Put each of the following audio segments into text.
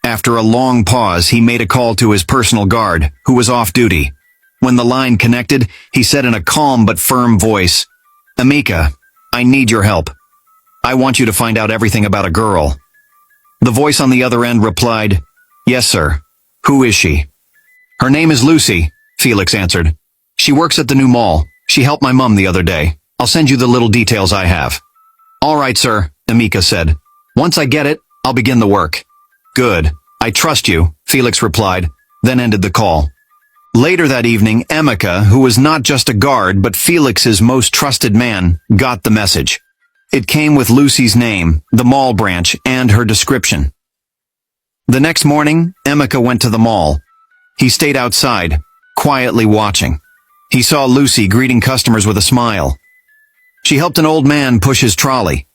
After a long pause, he made a call to his personal guard, who was off duty. When the line connected, he said in a calm but firm voice, "Amika, I need your help. I want you to find out everything about a girl." The voice on the other end replied, "Yes, sir. Who is she?" "Her name is Lucy," Felix answered. "She works at the new mall. She helped my mum the other day. I'll send you the little details I have." "All right, sir," Amika said. "Once I get it, I'll begin the work." "Good. I trust you," Felix replied, then ended the call. Later that evening, Amika, who was not just a guard but Felix's most trusted man, got the message. It came with Lucy's name, the mall branch, and her description. The next morning, Amika went to the mall. He stayed outside, quietly watching. He saw Lucy greeting customers with a smile. She helped an old man push his trolley.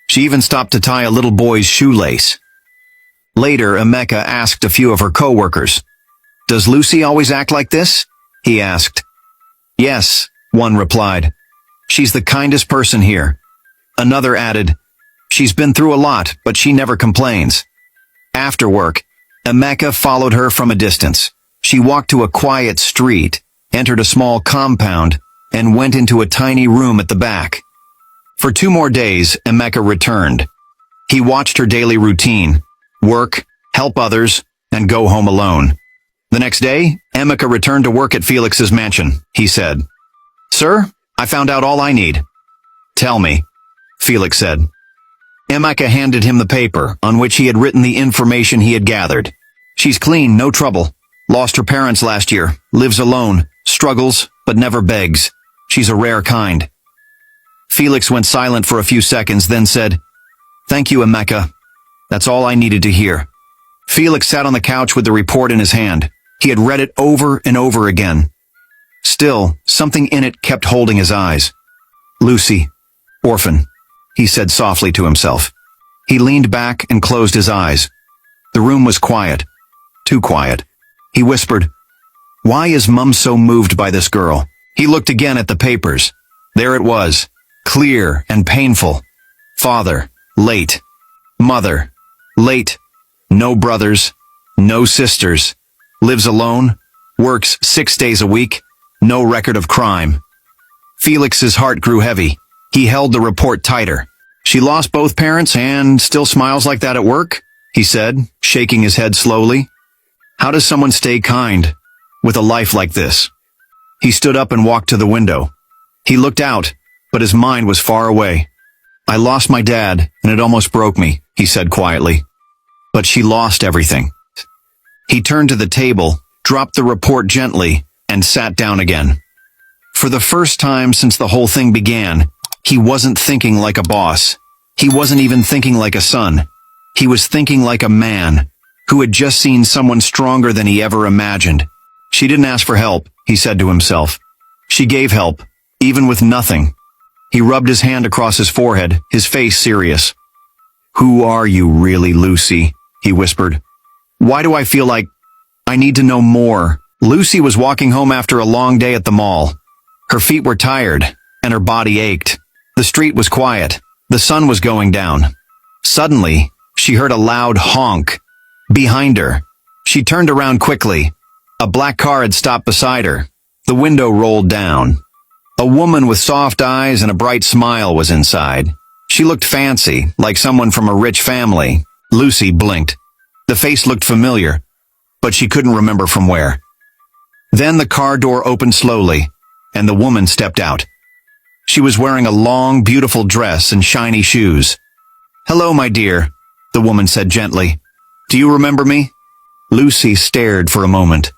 She even stopped to tie a little boy's shoelace. Later, Amika asked a few of her co-workers, "Does Lucy always act like this?" he asked. "Yes," one replied. "She's the kindest person here." Another added, "She's been through a lot, but she never complains." After work, Amika followed her from a distance. She walked to a quiet street, entered a small compound, and went into a tiny room at the back. For 2 more days, Amika returned. He watched her daily routine, work, help others, and go home alone. The next day, Amika returned to work at Felix's mansion. He said, "Sir, I found out all I need." "Tell me," Felix said. Amika handed him the paper, on which he had written the information he had gathered. "She's clean, no trouble. Lost her parents last year, lives alone, struggles, but never begs. She's a rare kind." Felix went silent for a few seconds, then said, "Thank you, Amika. That's all I needed to hear." Felix sat on the couch with the report in his hand. He had read it over and over again. Still, something in it kept holding his eyes. "Lucy, orphan," he said softly to himself. He leaned back and closed his eyes. The room was quiet. Too quiet. He whispered, "Why is Mum so moved by this girl?" He looked again at the papers. There it was, clear and painful. Father, late. Mother, late. No brothers, no sisters. Lives alone, works 6 days a week, no record of crime. Felix's heart grew heavy. He held the report tighter. "She lost both parents and still smiles like that at work?" he said, shaking his head slowly. "How does someone stay kind with a life like this?" He stood up and walked to the window. He looked out, but his mind was far away. "I lost my dad, and it almost broke me," he said quietly. "But she lost everything." He turned to the table, dropped the report gently, and sat down again. For the first time since the whole thing began, he wasn't thinking like a boss. He wasn't even thinking like a son. He was thinking like a man who had just seen someone stronger than he ever imagined. She didn't ask for help, he said to himself. She gave help, even with nothing. He rubbed his hand across his forehead, his face serious. "Who are you really, Lucy?" he whispered. "Why do I feel like I need to know more?" Lucy was walking home after a long day at the mall. Her feet were tired, and her body ached. The street was quiet. The sun was going down. Suddenly, she heard a loud honk. Behind her. She turned around quickly. A black car had stopped beside her. The window rolled down. A woman with soft eyes and a bright smile was inside. She looked fancy, like someone from a rich family. Lucy blinked. The face looked familiar, but she couldn't remember from where. Then the car door opened slowly, and the woman stepped out. She was wearing a long, beautiful dress and shiny shoes. "Hello, my dear," the woman said gently. "Do you remember me?" Lucy stared for a moment.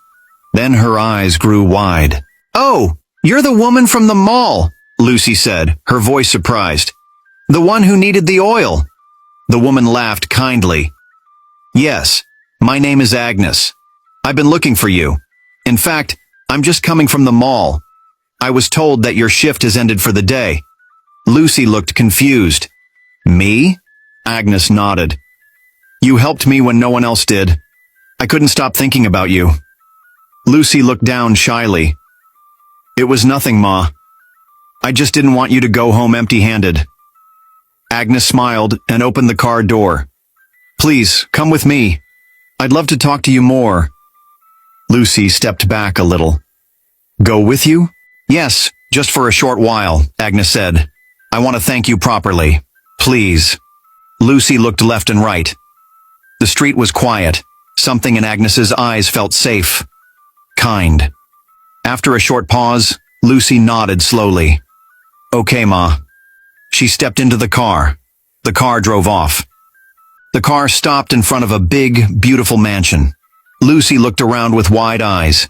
Then her eyes grew wide. "Oh, you're the woman from the mall," Lucy said, her voice surprised. "The one who needed the oil." The woman laughed kindly. "Yes, my name is Agnes. I've been looking for you. In fact, I'm just coming from the mall. I was told that your shift has ended for the day." Lucy looked confused. "Me?" Agnes nodded. "You helped me when no one else did. I couldn't stop thinking about you." Lucy looked down shyly. "It was nothing, Ma. I just didn't want you to go home empty-handed." Agnes smiled and opened the car door. "Please, come with me. I'd love to talk to you more. Lucy stepped back a little. Go with you? Yes, just for a short while, Agnes said. I want to thank you properly. Please. Lucy looked left and right. The street was quiet. Something in Agnes's eyes felt safe. Kind. After a short pause, Lucy nodded slowly. Okay, Ma. She stepped into the car. The car drove off. The car stopped in front of a big, beautiful mansion. Lucy looked around with wide eyes.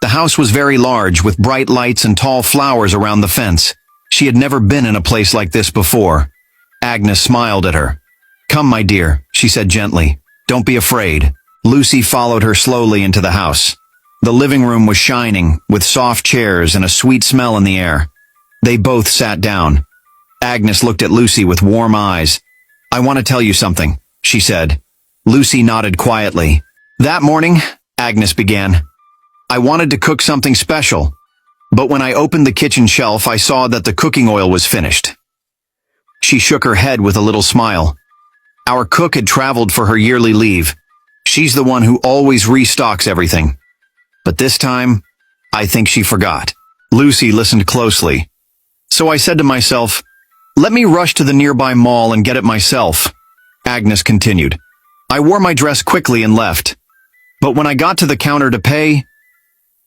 The house was very large, with bright lights and tall flowers around the fence. She had never been in a place like this before. Agnes smiled at her. Come, my dear, she said gently. Don't be afraid. Lucy followed her slowly into the house. The living room was shining, with soft chairs and a sweet smell in the air. They both sat down. Agnes looked at Lucy with warm eyes. I want to tell you something, she said. Lucy nodded quietly. That morning, Agnes began, I wanted to cook something special, but when I opened the kitchen shelf, I saw that the cooking oil was finished. She shook her head with a little smile. Our cook had traveled for her yearly leave. She's the one who always restocks everything. But this time, I think she forgot. Lucy listened closely. So I said to myself, let me rush to the nearby mall and get it myself. Agnes continued. I wore my dress quickly and left. But when I got to the counter to pay,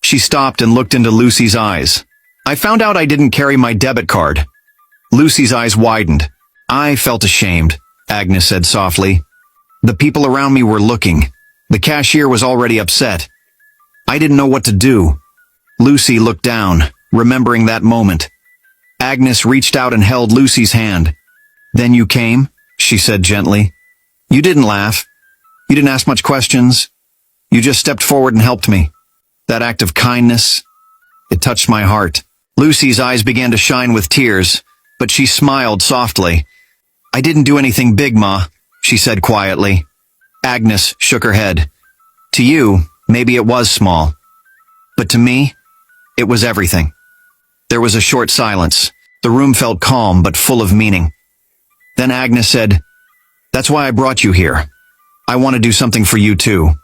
she stopped and looked into Lucy's eyes. I found out I didn't carry my debit card. Lucy's eyes widened. I felt ashamed, Agnes said softly. The people around me were looking. The cashier was already upset. I didn't know what to do. Lucy looked down, remembering that moment. Agnes reached out and held Lucy's hand. Then you came, she said gently. You didn't laugh. You didn't ask much questions. You just stepped forward and helped me. That act of kindness, it touched my heart. Lucy's eyes began to shine with tears, but she smiled softly. I didn't do anything big, Ma, she said quietly. Agnes shook her head. To you, maybe it was small. But to me, it was everything. There was a short silence. The room felt calm but full of meaning. Then Agnes said, That's why I brought you here. I want to do something for you too.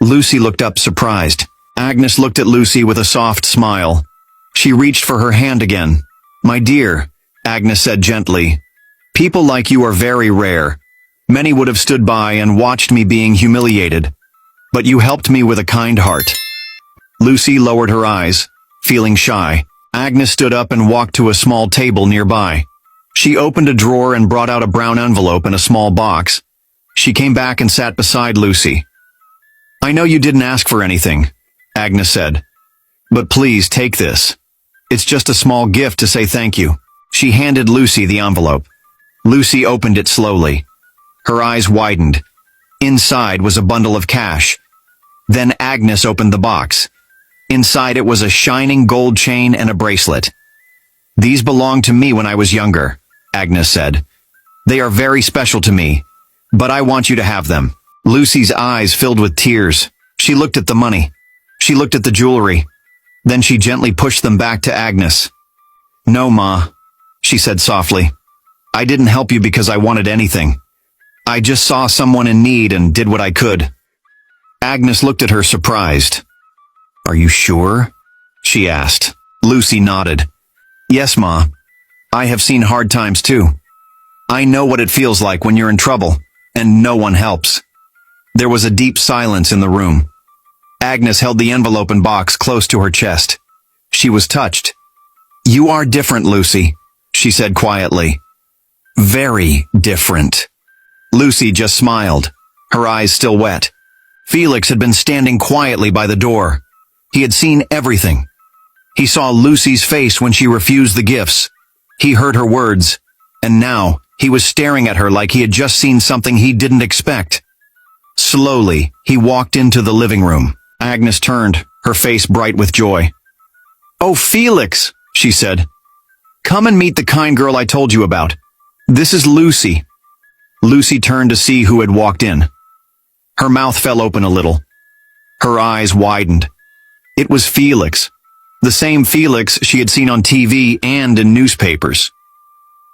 Lucy looked up surprised. Agnes looked at Lucy with a soft smile. She reached for her hand again. My dear, Agnes said gently, people like you are very rare. Many would have stood by and watched me being humiliated. But you helped me with a kind heart. Lucy lowered her eyes, feeling shy. Agnes stood up and walked to a small table nearby. She opened a drawer and brought out a brown envelope and a small box. She came back and sat beside Lucy. I know you didn't ask for anything, Agnes said. But please take this. It's just a small gift to say thank you. She handed Lucy the envelope. Lucy opened it slowly. Her eyes widened. Inside was a bundle of cash. Then Agnes opened the box. Inside it was a shining gold chain and a bracelet. These belonged to me when I was younger, Agnes said. They are very special to me, but I want you to have them. Lucy's eyes filled with tears. She looked at the money. She looked at the jewelry. Then she gently pushed them back to Agnes. No, Ma, she said softly. I didn't help you because I wanted anything. I just saw someone in need and did what I could. Agnes looked at her surprised. Are you sure? She asked. Lucy nodded. Yes, Ma. I have seen hard times too. I know what it feels like when you're in trouble, and no one helps. There was a deep silence in the room. Agnes held the envelope and box close to her chest. She was touched. You are different, Lucy, she said quietly. Very different. Lucy just smiled, her eyes still wet. Felix had been standing quietly by the door. He had seen everything. He saw Lucy's face when she refused the gifts. He heard her words, and now he was staring at her like he had just seen something he didn't expect. Slowly, he walked into the living room. Agnes turned, her face bright with joy. Oh, Felix, she said. Come and meet the kind girl I told you about. This is Lucy. Lucy turned to see who had walked in. Her mouth fell open a little. Her eyes widened. It was Felix. The same Felix she had seen on TV and in newspapers.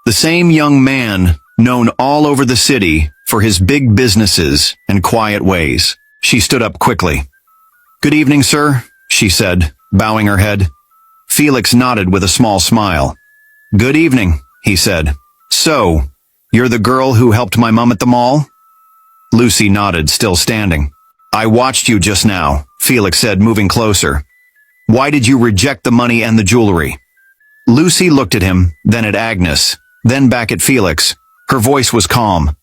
The same young man, known all over the city for his big businesses and quiet ways. She stood up quickly. "Good evening, sir," she said, bowing her head. Felix nodded with a small smile. "Good evening," he said. "So, you're the girl who helped my mum at the mall?" Lucy nodded, still standing. "I watched you just now," Felix said, moving closer. "Why did you reject the money and the jewelry?" Lucy looked at him, then at Agnes, then back at Felix. Her voice was calm.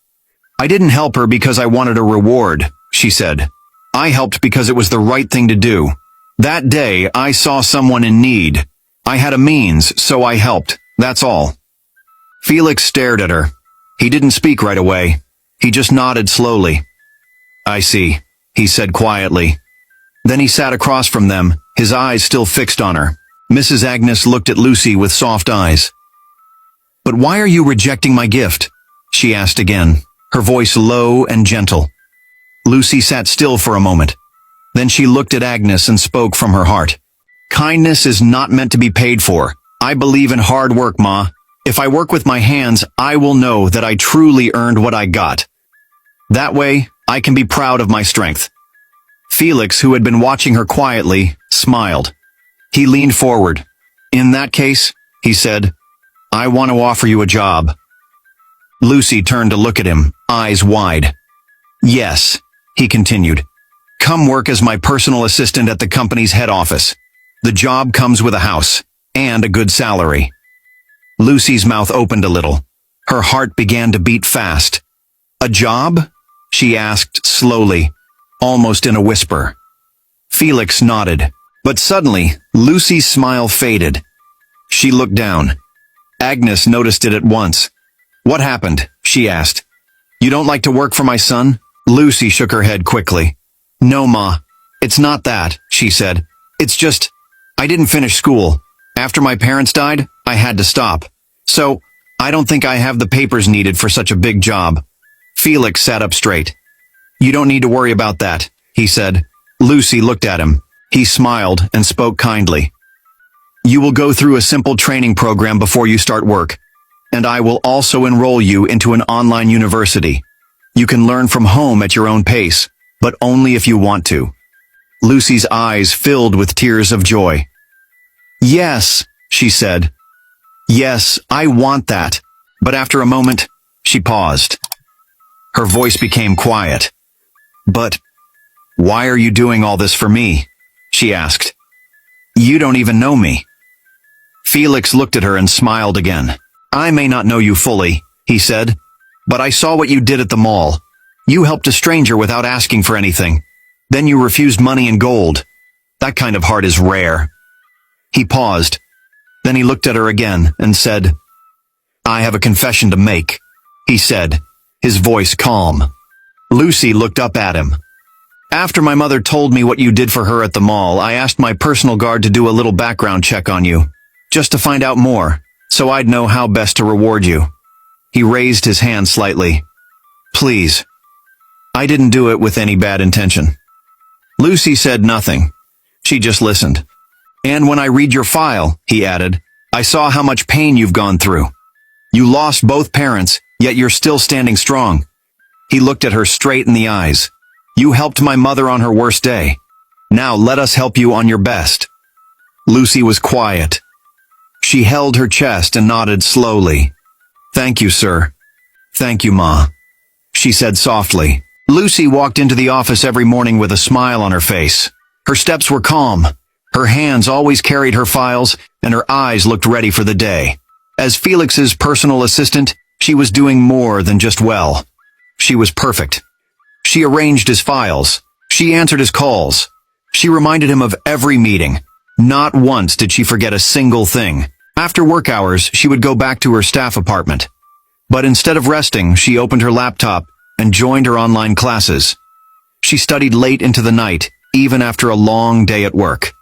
"I didn't help her because I wanted a reward," she said. "I helped because it was the right thing to do. That day, I saw someone in need. I had a means, so I helped. That's all." Felix stared at her. He didn't speak right away. He just nodded slowly. "I see," he said quietly. Then he sat across from them, his eyes still fixed on her. Mrs. Agnes looked at Lucy with soft eyes. "But why are you rejecting my gift?" she asked again, her voice low and gentle. Lucy sat still for a moment. Then she looked at Agnes and spoke from her heart. "Kindness is not meant to be paid for. I believe in hard work, Ma. If I work with my hands, I will know that I truly earned what I got. That way, I can be proud of my strength." Felix, who had been watching her quietly, smiled. He leaned forward. "In that case," he said, "I want to offer you a job." Lucy turned to look at him, eyes wide. "Yes," he continued. "Come work as my personal assistant at the company's head office. The job comes with a house, and a good salary." Lucy's mouth opened a little. Her heart began to beat fast. "A job?" she asked slowly, almost in a whisper. Felix nodded, but suddenly, Lucy's smile faded. She looked down. Agnes noticed it at once. "What happened?" she asked. "You don't like to work for my son?" Lucy shook her head quickly. "No, Ma. It's not that," she said. "It's just, I didn't finish school. After my parents died, I had to stop. So, I don't think I have the papers needed for such a big job." Felix sat up straight. "You don't need to worry about that," he said. Lucy looked at him. He smiled and spoke kindly. "You will go through a simple training program before you start work, and I will also enroll you into an online university. You can learn from home at your own pace, but only if you want to." Lucy's eyes filled with tears of joy. "Yes," she said. "Yes, I want that." But after a moment, she paused. Her voice became quiet. "But why are you doing all this for me?" she asked. "You don't even know me." Felix looked at her and smiled again. "I may not know you fully," he said, "but I saw what you did at the mall. You helped a stranger without asking for anything. Then you refused money and gold. That kind of heart is rare." He paused. Then he looked at her again and said, "I have a confession to make," he said, his voice calm. Lucy looked up at him. "After my mother told me what you did for her at the mall, I asked my personal guard to do a little background check on you, just to find out more, so I'd know how best to reward you." He raised his hand slightly. "Please. I didn't do it with any bad intention." Lucy said nothing. She just listened. "And when I read your file," he added, "I saw how much pain you've gone through. You lost both parents, yet you're still standing strong." He looked at her straight in the eyes. "You helped my mother on her worst day. Now let us help you on your best." Lucy was quiet. She held her chest and nodded slowly. "Thank you, sir." "Thank you, Ma," she said softly. Lucy walked into the office every morning with a smile on her face. Her steps were calm. Her hands always carried her files, and her eyes looked ready for the day. As Felix's personal assistant, she was doing more than just well. She was perfect. She arranged his files. She answered his calls. She reminded him of every meeting. Not once did she forget a single thing. After work hours, she would go back to her staff apartment. But instead of resting, she opened her laptop and joined her online classes. She studied late into the night, even after a long day at work.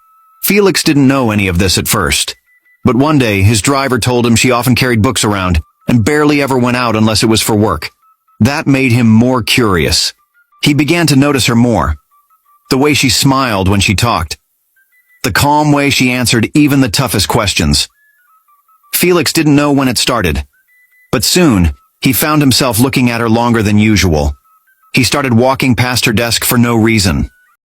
Felix didn't know any of this at first. But one day, his driver told him she often carried books around and barely ever went out unless it was for work. That made him more curious. He began to notice her more. The way she smiled when she talked. The calm way she answered even the toughest questions. Felix didn't know when it started. But soon, He found himself looking at her longer than usual. He started walking past her desk for no reason.